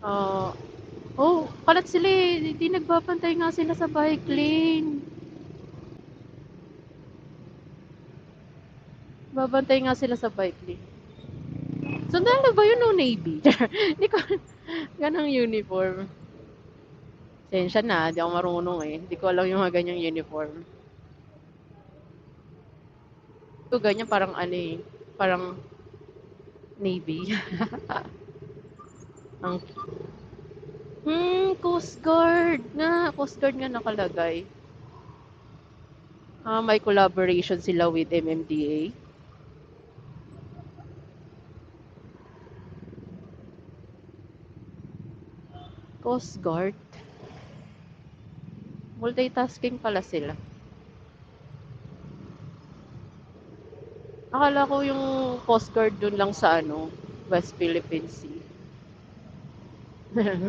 Ah, oh, kalat sila eh. Hindi nagbabantay nga sila sa bike lane. Babantay nga sila sa bike lane. Sundalo ba yun o Navy? Hindi ko, ganang uniform. Sensya na, di ako marunong eh. Hindi ko alam yung mga ganyang uniform. Ito ganyan parang ano eh, parang Navy. Ang Coast Guard nga. Coast Guard nga nakalagay. May collaboration sila with MMDA. Coast Guard. Multitasking pala sila. Akala ko yung Coast Guard dun lang sa ano, West Philippine Sea.